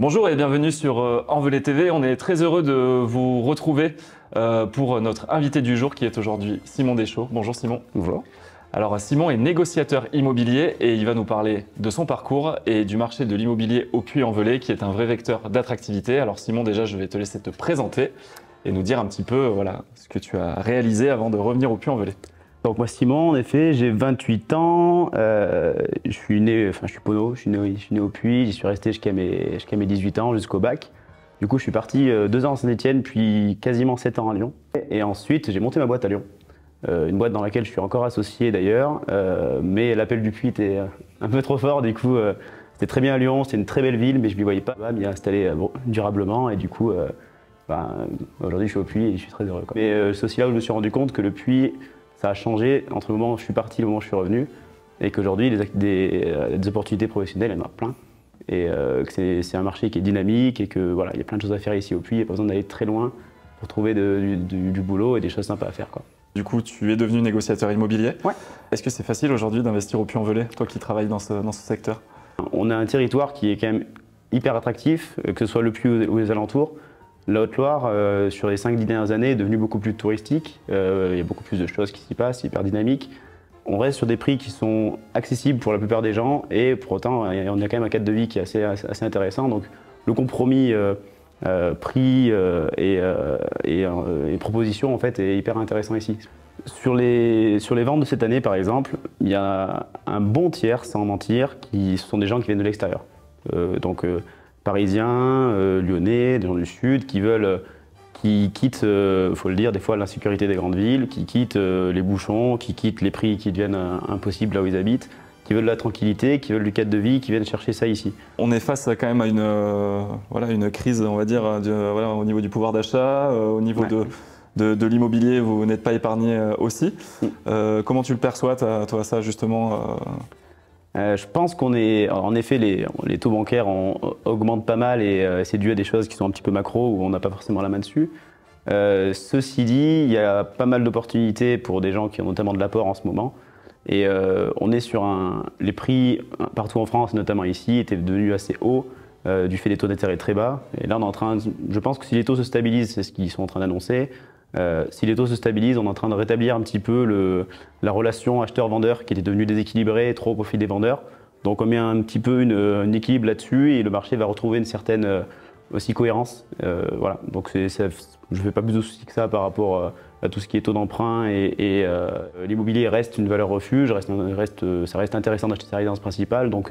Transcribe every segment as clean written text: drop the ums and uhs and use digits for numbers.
Bonjour et bienvenue sur Envolé TV. On est très heureux de vous retrouver pour notre invité du jour qui est aujourd'hui Simon Deschaux. Bonjour Simon. Bonjour. Alors Simon est négociateur immobilier et il va nous parler de son parcours et du marché de l'immobilier au Puy-en-Velay qui est un vrai vecteur d'attractivité. Alors Simon, déjà je vais te laisser te présenter et nous dire un petit peu ce que tu as réalisé avant de revenir au Puy-en-Velay. Donc moi Simon, en effet, j'ai 28 ans, je suis pono, je suis né au Puy, j'y suis resté jusqu'à mes 18 ans, jusqu'au bac. Du coup je suis parti 2 ans à Saint-Étienne, puis quasiment 7 ans à Lyon. Et ensuite j'ai monté ma boîte à Lyon, une boîte dans laquelle je suis encore associé d'ailleurs, mais l'appel du Puy était un peu trop fort, du coup c'était très bien à Lyon, c'était une très belle ville, mais je ne m'y voyais pas m'y installer durablement et du coup aujourd'hui je suis au Puy et je suis très heureux, quoi. Mais c'est aussi là où je me suis rendu compte que le Puy, ça a changé entre le moment où je suis parti et le moment où je suis revenu, et qu'aujourd'hui, des opportunités professionnelles, il y en a plein. Et que c'est un marché qui est dynamique et que voilà, il y a plein de choses à faire ici au Puy, il n'y a pas besoin d'aller très loin pour trouver du boulot et des choses sympas à faire, quoi. Du coup, tu es devenu négociateur immobilier. Ouais. Est-ce que c'est facile aujourd'hui d'investir au Puy-en-Velay, toi qui travailles dans ce secteur? On a un territoire qui est quand même hyper attractif, que ce soit le Puy ou les alentours. La Haute-Loire, sur les 5-10 dernières années, est devenue beaucoup plus touristique. Il y a beaucoup plus de choses qui s'y passent, hyper dynamique. On reste sur des prix qui sont accessibles pour la plupart des gens et pour autant, on a quand même un cadre de vie qui est assez intéressant. Donc le compromis prix et proposition en fait, est hyper intéressant ici. Sur les ventes de cette année, par exemple, il y a un bon tiers, sans mentir, ce sont des gens qui viennent de l'extérieur. Parisiens, lyonnais, des gens du sud qui quittent, faut le dire, des fois l'insécurité des grandes villes, qui quittent les bouchons, qui quittent les prix qui deviennent impossibles là où ils habitent, qui veulent de la tranquillité, qui veulent du cadre de vie, qui viennent chercher ça ici. On est face quand même à une crise, on va dire, au niveau du pouvoir d'achat, au niveau de l'immobilier, vous n'êtes pas épargné aussi. Comment tu le perçois, toi, ça justement Je pense qu'on est, en effet, les taux bancaires augmentent pas mal et c'est dû à des choses qui sont un petit peu macro où on n'a pas forcément la main dessus. Ceci dit, il y a pas mal d'opportunités pour des gens qui ont notamment de l'apport en ce moment. Et on est sur les prix partout en France, notamment ici, étaient devenus assez hauts du fait des taux d'intérêt très bas. Et là, je pense que si les taux se stabilisent, c'est ce qu'ils sont en train d'annoncer. Si les taux se stabilisent, on est en train de rétablir un petit peu la relation acheteur-vendeur qui était devenue déséquilibrée, trop au profit des vendeurs. Donc on met un petit peu un équilibre là-dessus et le marché va retrouver une certaine aussi cohérence. Voilà. Donc je ne fais pas plus de soucis que ça par rapport à tout ce qui est taux d'emprunt et l'immobilier reste une valeur refuge, ça reste intéressant d'acheter sa résidence principale. Donc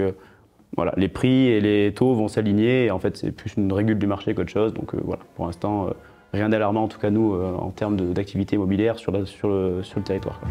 voilà, les prix et les taux vont s'aligner et en fait c'est plus une régule du marché qu'autre chose. Donc voilà, pour l'instant rien d'alarmant en tout cas nous en termes d'activité immobilière sur le territoire, quoi.